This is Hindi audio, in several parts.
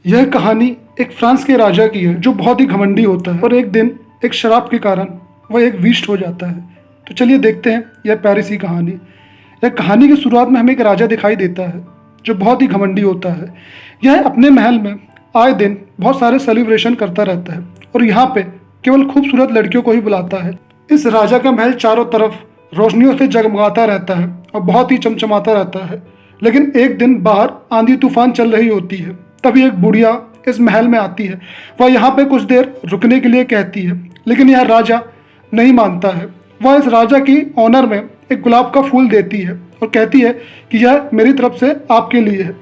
यह कहानी एक फ्रांस के राजा की है जो बहुत ही घमंडी होता है और एक दिन एक शराब के कारण वह एक विष्ट हो जाता है। तो चलिए देखते हैं यह पेरिस की कहानी। यह कहानी की शुरुआत में हमें एक राजा दिखाई देता है जो बहुत ही घमंडी होता है। यह अपने महल में आए दिन बहुत सारे सेलिब्रेशन करता रहता है और यहाँ पे केवल खूबसूरत लड़कियों को ही बुलाता है। इस राजा का महल चारों तरफ रोशनियों से जगमगाता रहता है और बहुत ही चमचमाता रहता है। लेकिन एक दिन बाहर आंधी तूफान चल रही होती है, तभी एक बुढ़िया इस महल में आती है। वह यहाँ पे कुछ देर रुकने के लिए कहती है, लेकिन यह राजा नहीं मानता है। वह इस राजा की ऑनर में एक गुलाब का फूल देती है और कहती है कि यह मेरी तरफ से आपके लिए है।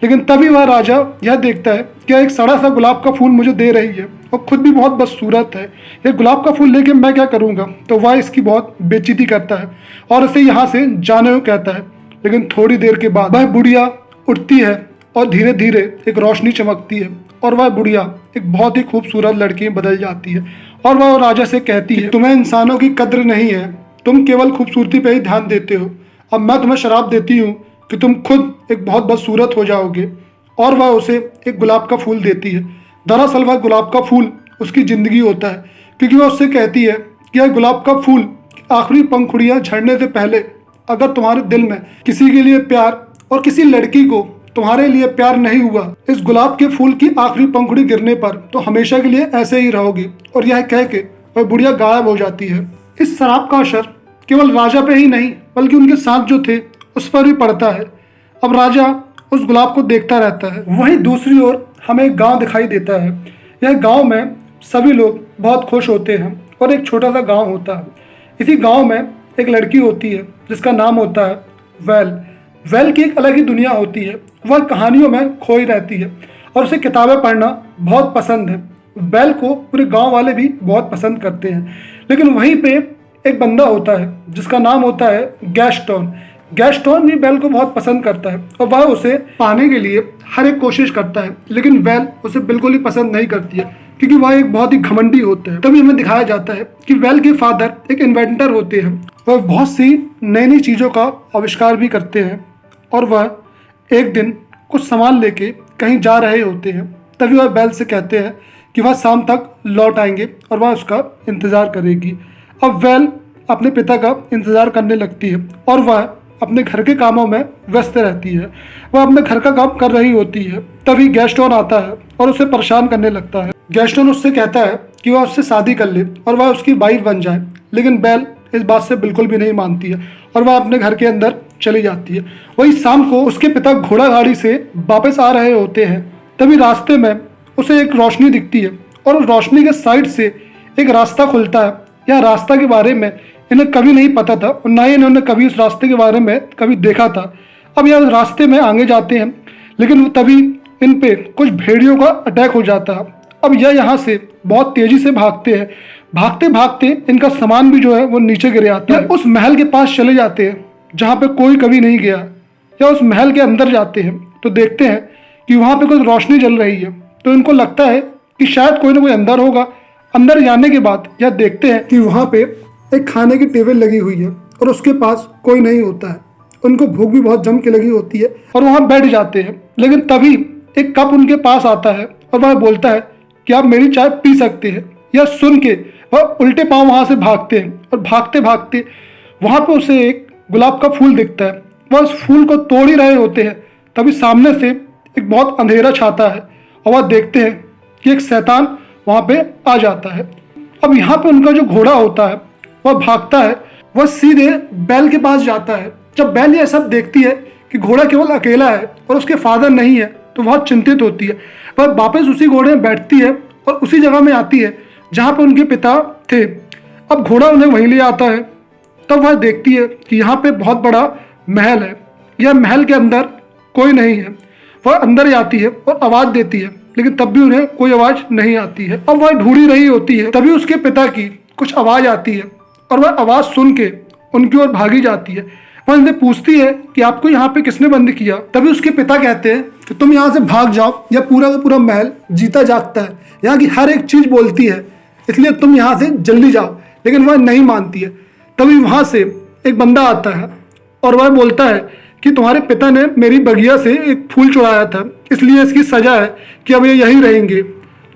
लेकिन तभी वह राजा यह देखता है कि यह एक सड़ा सा गुलाब का फूल मुझे दे रही है और खुद भी बहुत बदसूरत है। यह गुलाब का फूल लेके मैं क्या करूँगा। तो वह इसकी बहुत बेइज्जती करता है और इसे यहाँ से जाने को कहता है। लेकिन थोड़ी देर के बाद वह बुढ़िया उठती है और धीरे धीरे एक रोशनी चमकती है और वह बुढ़िया एक बहुत ही खूबसूरत लड़की बदल जाती है और वह राजा से कहती है, तुम्हें इंसानों की कद्र नहीं है, तुम केवल खूबसूरती पे ही ध्यान देते हो। अब मैं तुम्हें शराब देती हूँ कि तुम खुद एक बहुत बदसूरत हो जाओगे। और वह उसे एक गुलाब का फूल देती है। दरअसल वह गुलाब का फूल उसकी ज़िंदगी होता है, क्योंकि वह उससे कहती है कि यह गुलाब का फूल आखिरी पंखुड़ियाँ झड़ने से पहले अगर तुम्हारे दिल में किसी के लिए प्यार और किसी लड़की को तुम्हारे लिए प्यार नहीं हुआ, इस गुलाब के फूल की आखिरी पंखुड़ी गिरने पर तो हमेशा के लिए ऐसे ही रहोगे। और यह कह के वह बुढ़िया गायब हो जाती है। इस शराब का असर केवल राजा पे ही नहीं बल्कि उनके साथ जो थे उस पर भी पड़ता है। अब राजा उस गुलाब को देखता रहता है। वहीं दूसरी ओर हमें एक गाँव दिखाई देता है। यह गाँव में सभी लोग बहुत खुश होते हैं और एक छोटा सा गाँव होता है। इसी गाँव में एक लड़की होती है जिसका नाम होता है वेल। वेल की एक अलग ही दुनिया होती है। वह कहानियों में खोई रहती है और उसे किताबें पढ़ना बहुत पसंद है। वेल को पूरे गांव वाले भी बहुत पसंद करते हैं। लेकिन वहीं पे एक बंदा होता है जिसका नाम होता है गैस्टोन। गैस्टोन भी वेल को बहुत पसंद करता है और वह उसे पाने के लिए हर एक कोशिश करता है, लेकिन वेल उसे बिल्कुल ही पसंद नहीं करती है क्योंकि वह एक बहुत ही घमंडी होता है। तभी हमें दिखाया जाता है कि वेल के फादर एक इन्वेंटर होते हैं। वह बहुत सी नई नई चीज़ों का आविष्कार भी करते हैं और वह एक दिन कुछ सामान लेके कहीं जा रहे होते हैं। तभी वह बेल से कहते हैं कि वह शाम तक लौट आएंगे और वह उसका इंतज़ार करेगी। अब वेल अपने पिता का इंतज़ार करने लगती है और वह अपने घर के कामों में व्यस्त रहती है। वह अपने घर का काम कर रही होती है। तभी गैस्टोन आता है और उसे परेशान करने लगता है। गैस्टोन उससे कहता है कि वह उससे शादी कर ले और वह उसकी वाइफ बन जाए, लेकिन बेल इस बात से बिल्कुल भी नहीं मानती है और वह अपने घर के अंदर चली जाती है। वही शाम को उसके पिता घोड़ा गाड़ी से वापस आ रहे होते हैं। तभी रास्ते में उसे एक रोशनी दिखती है और उस रोशनी के साइड से एक रास्ता खुलता है। यह रास्ता के बारे में इन्हें कभी नहीं पता था और ना ही इन्होंने कभी उस रास्ते के बारे में कभी देखा था। अब यह रास्ते में आगे जाते हैं, लेकिन तभी इन पे कुछ भेड़ियों का अटैक हो जाता है। अब यह यहाँ से बहुत तेजी से भागते हैं। भागते भागते इनका सामान भी जो है वो नीचे गिर जाता है। उस महल के पास चले जाते हैं जहाँ पे कोई कभी नहीं गया, या उस महल के अंदर जाते हैं तो देखते हैं कि वहाँ पे कुछ रोशनी जल रही है। तो इनको लगता है कि शायद कोई ना कोई अंदर होगा। अंदर जाने के बाद यह देखते हैं कि वहाँ पे एक खाने की टेबल लगी हुई है और उसके पास कोई नहीं होता है। उनको भूख भी बहुत जम के लगी होती है और वहाँ बैठ जाते हैं। लेकिन तभी एक कप उनके पास आता है और वह बोलता है कि आप मेरी चाय पी सकते हैं। यह सुन के वह उल्टे पाँव वहाँ से भागते हैं और भागते भागते वहाँ पे उसे एक गुलाब का फूल दिखता है। वह उस फूल को तोड़ ही रहे होते हैं, तभी सामने से एक बहुत अंधेरा छाता है और वह देखते हैं कि एक शैतान वहाँ पे आ जाता है। अब यहाँ पे उनका जो घोड़ा होता है वह भागता है, वह सीधे बैल के पास जाता है। जब बैल यह सब देखती है कि घोड़ा केवल अकेला है और उसके फादर नहीं है तो बहुत चिंतित होती है। वह वापस उसी घोड़े में बैठती है और उसी जगह में आती है जहाँ पर उनके पिता थे। अब घोड़ा उन्हें वहीं ले आता है। तब वह देखती है कि यहाँ पे बहुत बड़ा महल है। यह महल के अंदर कोई नहीं है। वह अंदर जाती है और आवाज़ देती है, लेकिन तब भी उन्हें कोई आवाज़ नहीं आती है। अब वह ढूंढ ही रही होती है, तभी उसके पिता की कुछ आवाज़ आती है और वह आवाज़ सुन के उनकी ओर भागी जाती है। वह उनसे पूछती है कि आपको यहाँ पे किसने बंद किया। तभी उसके पिता कहते हैं कि तुम यहाँ से भाग जाओ, यह पूरा का पूरा महल जीता जागता है, यहाँ की हर एक चीज़ बोलती है, इसलिए तुम यहाँ से जल्दी जाओ। लेकिन वह नहीं मानती है। तभी वहाँ से एक बंदा आता है और वह बोलता है कि तुम्हारे पिता ने मेरी बगिया से एक फूल चुराया था इसलिए इसकी सजा है कि अब ये यहीं रहेंगे।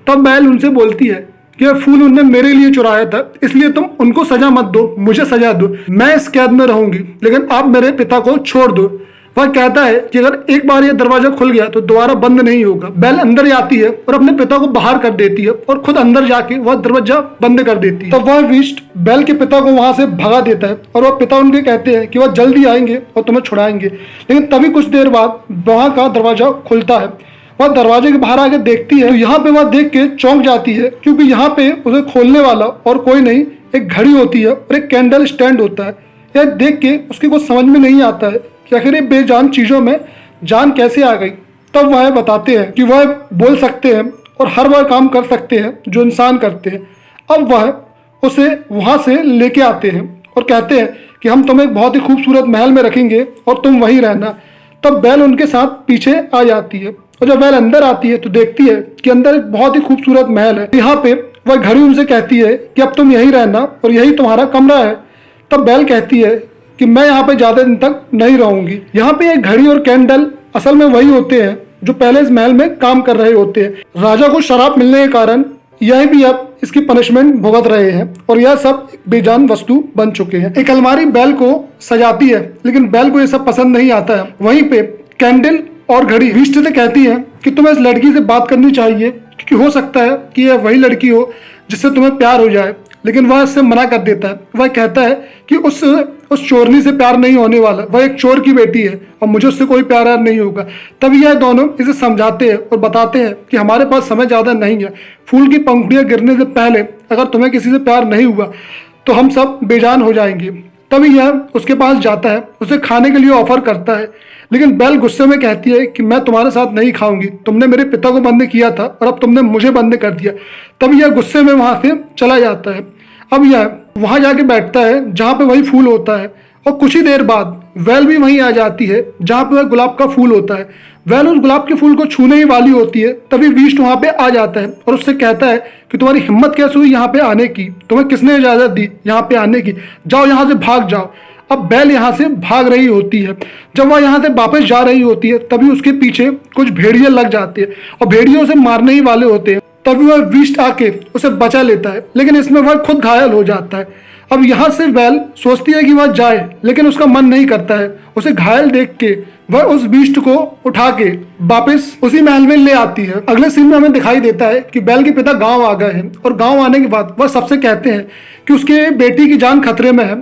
तब बैल उनसे बोलती है कि ये फूल उनने मेरे लिए चुराया था, इसलिए तुम उनको सजा मत दो, मुझे सजा दो। मैं इस कैद में रहूंगी, लेकिन आप मेरे पिता को छोड़ दो। वह कहता है कि अगर एक बार ये दरवाजा खुल गया तो दोबारा बंद नहीं होगा। बैल अंदर जाती है और अपने पिता को बाहर कर देती है और खुद अंदर जाके वह दरवाजा बंद कर देती है। तब वह विष्ट बैल के पिता को वहां से भगा देता है और वह पिता उनके कहते हैं कि वह जल्दी आएंगे और तुम्हें छुड़ाएंगे। लेकिन तभी कुछ देर बाद वहां का दरवाजा खुलता है। वह दरवाजे के बाहर आके देखती है तो यहाँ पे वह देख के चौंक जाती है, क्योंकि यहाँ पे उसे खोलने वाला और कोई नहीं, एक घड़ी होती है और एक कैंडल स्टैंड होता है। यह देख के उसकी कुछ समझ में नहीं आता है कि आखिर ये बेजान चीजों में जान कैसे आ गई। तब वह बताते हैं कि वह बोल सकते हैं और हर वह काम कर सकते हैं जो इंसान करते हैं। अब वह उसे वहां से लेके आते हैं और कहते हैं कि हम तुम्हें एक बहुत ही खूबसूरत महल में रखेंगे और तुम वहीं रहना। तब बैल उनके साथ पीछे आ जाती है और जब बैल अंदर आती है तो देखती है कि अंदर एक बहुत ही खूबसूरत महल है। यहाँ पे वह घड़ी उनसे कहती है कि अब तुम यहीं रहना और यही तुम्हारा कमरा है। तब बैल कहती है कि मैं यहाँ पे ज्यादा दिन तक नहीं रहूंगी। यहाँ पे एक घड़ी और कैंडल असल में वही होते हैं जो पहले इस महल में काम कर रहे होते हैं। राजा को शराब मिलने के कारण यह भी अब इसकी पनिशमेंट भुगत रहे हैं और यह सब बेजान वस्तु बन चुके हैं। एक अलमारी बैल को सजाती है, लेकिन बैल को यह सब पसंद नहीं आता है। वहीं पे कैंडल और घड़ी विष्ट से कहती है कि तुम्हें इस लड़की से बात करनी चाहिए, क्योंकि हो सकता है कि यह वही लड़की हो जिससे तुम्हें प्यार हो जाए। लेकिन वह इससे मना कर देता है। वह कहता है कि उस चोरनी से प्यार नहीं होने वाला, वह एक चोर की बेटी है और मुझे उससे कोई प्यार नहीं होगा। तभी यह दोनों इसे समझाते हैं और बताते हैं कि हमारे पास समय ज़्यादा नहीं है। फूल की पंखुड़ियाँ गिरने से पहले अगर तुम्हें किसी से प्यार नहीं हुआ तो हम सब बेजान हो जाएंगे। तभी यह उसके पास जाता है, उसे खाने के लिए ऑफर करता है, लेकिन बैल गुस्से में कहती है कि मैं तुम्हारे साथ नहीं खाऊंगी, तुमने मेरे पिता को बंद किया था और अब तुमने मुझे बंद कर दिया। तब यह गुस्से में वहां से चला जाता है। अब यह वहां जाके बैठता है जहां पे वही फूल होता है और कुछ ही देर बाद वैल भी वहीं आ जाती है जहां पे वह गुलाब का फूल होता है। वैल उस गुलाब के फूल को छूने ही वाली होती है, तभी विष्ट वहां पे आ जाता है और उससे कहता है कि तुम्हारी हिम्मत कैसे हुई यहाँ पे आने की, तुम्हें किसने इजाजत दी यहाँ पे आने की, जाओ यहाँ से भाग जाओ। अब बैल यहाँ से भाग रही होती है। जब वह यहाँ से वापस जा रही होती है तभी उसके पीछे कुछ भेड़िए लग जाते हैं और भेड़ियों से मारने ही वाले होते हैं। तभी वह विष्ट आके उसे बचा लेता है, लेकिन इसमें वह खुद घायल हो जाता है। अब यहाँ से बैल सोचती है कि वह जाए, लेकिन उसका मन नहीं करता है। उसे घायल देख के वह उस बीस्ट को उठा के वापस उसी महल में ले आती है। अगले सीन में हमें दिखाई देता है कि बैल के पिता गांव आ गए हैं और गांव आने के बाद वह सबसे कहते हैं कि उसके बेटी की जान खतरे में है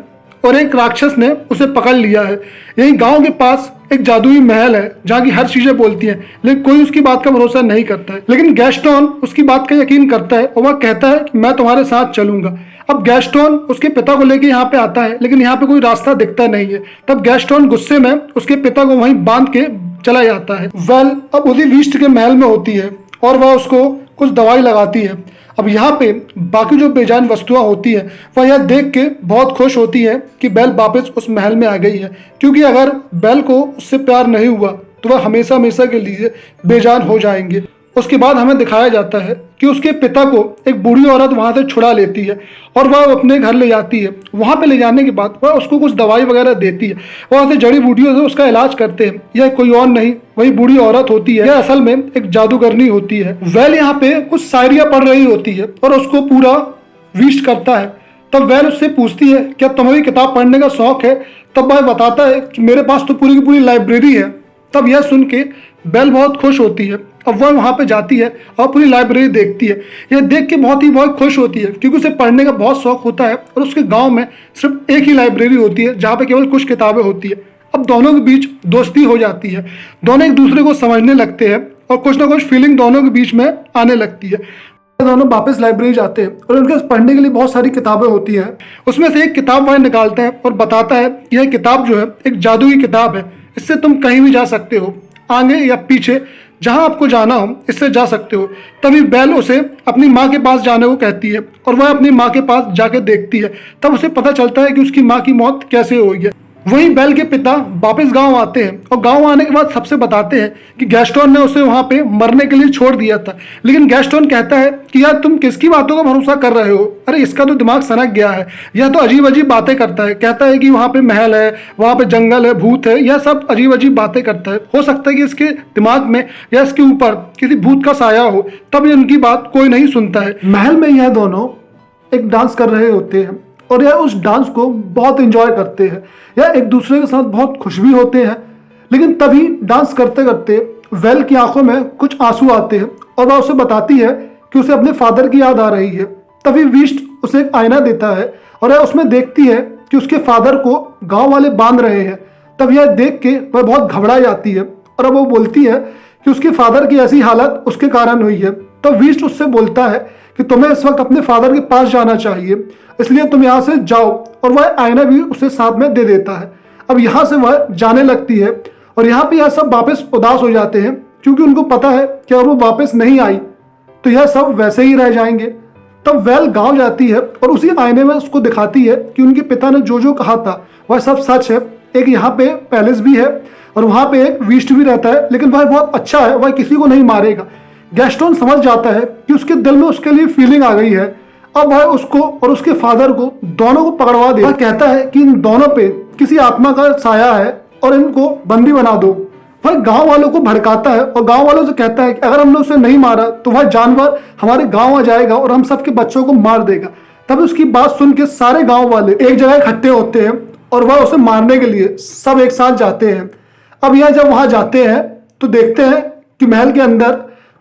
और एक राक्षस ने उसे पकड़ लिया है। यही गांव के पास एक जादुई महल है जहाँ की हर चीजें बोलती हैं, लेकिन कोई उसकी बात का भरोसा नहीं करता है। लेकिन गैस्टोन उसकी बात का यकीन करता है और वह कहता है कि मैं तुम्हारे साथ चलूंगा। अब गैस्टोन उसके पिता को लेकर यहाँ पे आता है, लेकिन यहाँ पे कोई रास्ता दिखता नहीं है। तब गैस्टोन गुस्से में उसके पिता को वहीं बांध के चला जाता है। वेल अब उसी विष्ट के महल में होती है और वह उसको कुछ दवाई लगाती है। अब यहाँ पे बाकी जो बेजान वस्तुएं होती है वह यह देख के बहुत खुश होती है कि बैल वापस उस महल में आ गई है, क्योंकि अगर बैल को उससे प्यार नहीं हुआ तो वह हमेशा हमेशा के लिए बेजान हो जाएंगे। उसके बाद हमें दिखाया जाता है कि उसके पिता को एक बूढ़ी औरत वहां से छुड़ा लेती है और वह अपने घर ले जाती है। वहां पे ले जाने के बाद वह उसको कुछ दवाई वगैरह देती है। वहां से जड़ी बूटियों से उसका इलाज करते हैं। यह कोई और नहीं, वही बूढ़ी औरत होती है। यह असल में एक जादूगरनी होती है। वैल यहाँ पे कुछ शायरियाँ पढ़ रही होती है और उसको पूरा विश करता है। तब वैल उससे पूछती है क्या तुम्हें भी किताब पढ़ने का शौक है? तब वह बताता है कि मेरे पास तो पूरी की पूरी लाइब्रेरी है। तब यह सुन के बैल बहुत खुश होती है। अब वह वहां पे जाती है और पूरी लाइब्रेरी देखती है। यह देख के बहुत खुश होती है, क्योंकि उसे पढ़ने का बहुत शौक होता है और उसके गांव में सिर्फ एक ही लाइब्रेरी होती है जहाँ पे केवल कुछ किताबें होती है। अब दोनों के बीच दोस्ती हो जाती है, दोनों एक दूसरे को समझने लगते हैं और कुछ ना कुछ फीलिंग दोनों के बीच में आने लगती है। दोनों वापस लाइब्रेरी जाते हैं और उनके पढ़ने के लिए बहुत सारी किताबें होती हैं। उसमें से एक किताब वह निकालता है और बताता है यह किताब जो है एक जादू की किताब है, इससे तुम कहीं भी जा सकते हो, आगे या पीछे जहां आपको जाना हो इससे जा सकते हो। तभी बैल उसे अपनी माँ के पास जाने को कहती है और वह अपनी माँ के पास जाके देखती है। तब उसे पता चलता है कि उसकी माँ की मौत कैसे हुई है। वहीं बेल के पिता वापस गांव आते हैं और गांव आने के बाद सबसे बताते हैं कि गैस्टोन ने उसे वहां पे मरने के लिए छोड़ दिया था। लेकिन गैस्टोन कहता है कि यार तुम किसकी बातों का भरोसा कर रहे हो, अरे इसका तो दिमाग सनक गया है, यह तो अजीब अजीब बातें करता है। कहता है कि वहां पे महल है, वहां पे जंगल है, भूत है, यह सब अजीब अजीब बातें करता है। हो सकता है कि इसके दिमाग में या इसके ऊपर किसी भूत का साया हो, तब ये उनकी बात कोई नहीं सुनता है। महल में यह दोनों एक डांस कर रहे होते हैं और यह उस डांस को बहुत एंजॉय करते हैं, यह एक दूसरे के साथ बहुत खुश भी होते हैं। लेकिन तभी डांस करते करते वेल की आंखों में कुछ आंसू आते हैं और वह उसे बताती है कि उसे अपने फादर की याद आ रही है। तभी विस्ट उसे एक आईना देता है और वह उसमें देखती है कि उसके फादर को गांव वाले बांध रहे हैं। तब यह देख के वह बहुत घबरा जाती है और अब वो बोलती है कि उसके फादर की ऐसी हालत उसके कारण हुई है। तो विस्ट उससे बोलता है कि तुम्हें इस वक्त अपने फादर के पास जाना चाहिए, इसलिए तुम यहाँ से जाओ, और वह आईना भी उसे साथ में दे देता है। अब यहाँ से वह जाने लगती है और यहाँ पे यह सब वापस उदास हो जाते हैं, क्योंकि उनको पता है कि अगर वो वापस नहीं आई तो यह सब वैसे ही रह जाएंगे। तब वेल गांव जाती है और उसी आईने में उसको दिखाती है कि उनके पिता ने जो जो कहा था वह सब सच है। एक यहाँ पे पैलेस भी है और वहाँ पे एक विस्ट भी रहता है, लेकिन वह बहुत अच्छा है, वह किसी को नहीं मारेगा। गैस्टोन समझ जाता है कि उसके दिल में उसके लिए फीलिंग आ गई है। अब वह उसको और उसके फादर को दोनों को पकड़वा दे। वह कहता है कि इन दोनों पे किसी आत्मा का साया है और इनको बंदी बना दो। वह गांव वालों को भड़काता है और गांव वालों से कहता है कि अगर हमने उसे नहीं मारा तो वह जानवर हमारे गांव आ जाएगा और हम सबके बच्चों को मार देगा। तब उसकी बात सुन के सारे गांव वाले एक जगह इकट्ठे होते हैं और वह उसे मारने के लिए सब एक साथ जाते हैं। अब यह जब वहां जाते हैं तो देखते हैं कि महल के अंदर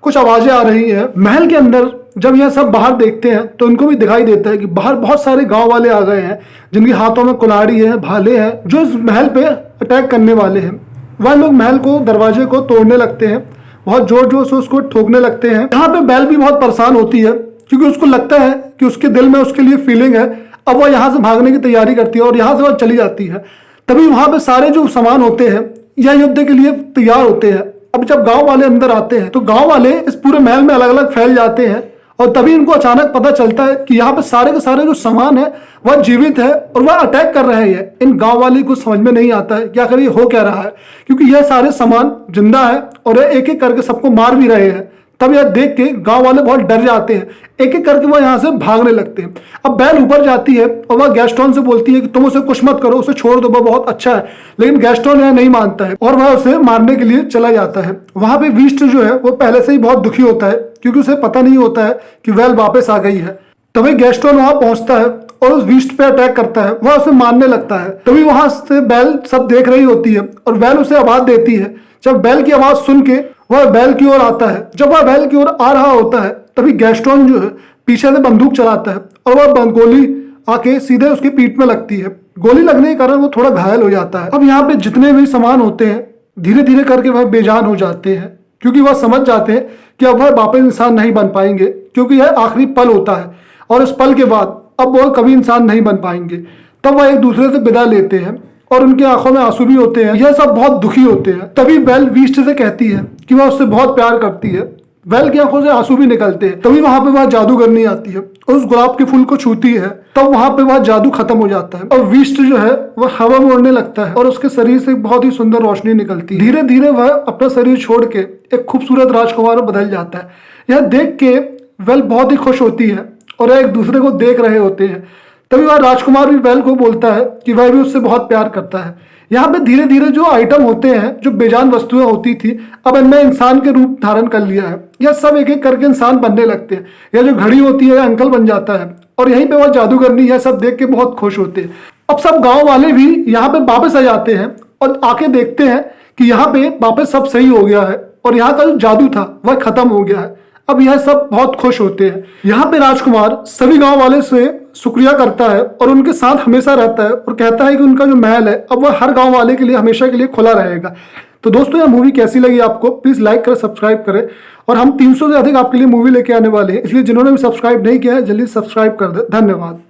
कुछ आवाजें आ रही हैं। महल के अंदर जब यह सब बाहर देखते हैं तो उनको भी दिखाई देता है कि बाहर बहुत सारे गांव वाले आ गए हैं, जिनके हाथों में कुल्हाड़ी है, भाले हैं, जो इस महल पे अटैक करने वाले हैं। वह लोग महल को, दरवाजे को तोड़ने लगते हैं, बहुत जोर जोर से उसको ठोकने लगते हैं। यहाँ पे बेल भी बहुत परेशान होती है, क्योंकि उसको लगता है कि उसके दिल में उसके लिए फीलिंग है। अब वह यहाँ से भागने की तैयारी करती है और यहाँ से वह चली जाती है। तभी वहां पे सारे जो सामान होते हैं यह युद्ध के लिए तैयार होते हैं। अब जब गांव वाले अंदर आते हैं तो गांव वाले इस पूरे महल में अलग अलग फैल जाते हैं और तभी इनको अचानक पता चलता है कि यहाँ पे सारे के सारे जो सामान है वह जीवित है और वह अटैक कर रहे हैं। इन गांव वाले को समझ में नहीं आता है कि आखिर ये हो क्या रहा है, क्योंकि यह सारे सामान जिंदा है और एक एक करके सबको मार भी रहे हैं। तब यह देख के गांव वाले बहुत डर जाते हैं, एक एक करके वह यहाँ से भागने लगते हैं। अब बेल ऊपर जाती है और वह गैस्टोन से बोलती है कि तुम उसे कुछ मत करो, उसे छोड़ दो, वह बहुत अच्छा है। लेकिन गैस्टोन यह नहीं मानता है और वह उसे मारने के लिए चला जाता है। वहां पे विस्ट जो है वो पहले से ही बहुत दुखी होता है, क्योंकि उसे पता नहीं होता है कि वेल वापस आ गई है। तभी गैस्टोन वहां पहुंचता है और उस विस्ट पे अटैक करता है, वह उसे मारने लगता है। तभी वहां से बेल सब देख रही होती है और बेल उसे आवाज देती है। जब बेल की आवाज सुन के वह बेल की ओर आता है। जब वह बेल की ओर आ रहा होता है तभी गैस्टोन जो है पीछे से बंदूक चलाता है और वह गोली आके सीधे उसकी पीठ में लगती है। गोली लगने के कारण वो थोड़ा घायल हो जाता है। अब यहाँ पे जितने भी सामान होते हैं धीरे धीरे करके वह बेजान हो जाते हैं, क्योंकि वह समझ जाते हैं कि अब वह वापस इंसान नहीं बन पाएंगे, क्योंकि यह आखिरी पल होता है और इस पल के बाद अब वो कभी इंसान नहीं बन पाएंगे। तब वह एक दूसरे से विदा लेते हैं और उनकी आंखों में आंसू भी होते हैं। यह सब बहुत दुखी होते हैं। तभी बेल विस्ट से कहती है कि वह उससे बहुत प्यार करती है। बेल की आंखों से आंसू भी निकलते हैं। तभी वहां पे वह जादूगरनी आती है और उस गुलाब के फूल को छूती है। तब वहां पे वह जादू खत्म हो जाता है और विस्ट जो है वह हवा में उड़ने लगता है और उसके शरीर से बहुत ही सुंदर रोशनी निकलती है। धीरे धीरे वह अपना शरीर छोड़ के एक खूबसूरत राजकुमार में बदल जाता है। यह देख के वेल बहुत ही खुश होती है और एक दूसरे को देख रहे होते हैं। तभी वह राजकुमार भी वेल को बोलता है कि वह भी उससे बहुत प्यार करता है। यहाँ पे धीरे धीरे जो आइटम होते हैं, जो बेजान वस्तुएं होती थी, अब इनमें इंसान के रूप धारण कर लिया है। यह सब एक एक करके इंसान बनने लगते हैं। यह जो घड़ी होती है अंकल बन जाता है और यहीं पे वह जादूगरनी यह सब देख के बहुत खुश होते हैं। अब सब गाँव वाले भी यहाँ पे वापस आ जाते हैं और आके देखते हैं कि यहाँ पे वापस सब सही हो गया है और यहाँ का जो जादू था वह खत्म हो गया है। अब यह सब बहुत खुश होते हैं। यहाँ पे राजकुमार सभी गांव वाले से शुक्रिया करता है और उनके साथ हमेशा रहता है और कहता है कि उनका जो महल है अब वह हर गांव वाले के लिए हमेशा के लिए खुला रहेगा। तो दोस्तों, यह मूवी कैसी लगी आपको, प्लीज लाइक करें, सब्सक्राइब करें। और हम 300 से अधिक आपके लिए मूवी लेके आने वाले हैं, इसलिए जिन्होंने भी सब्सक्राइब नहीं किया है जल्दी सब्सक्राइब कर दे। धन्यवाद।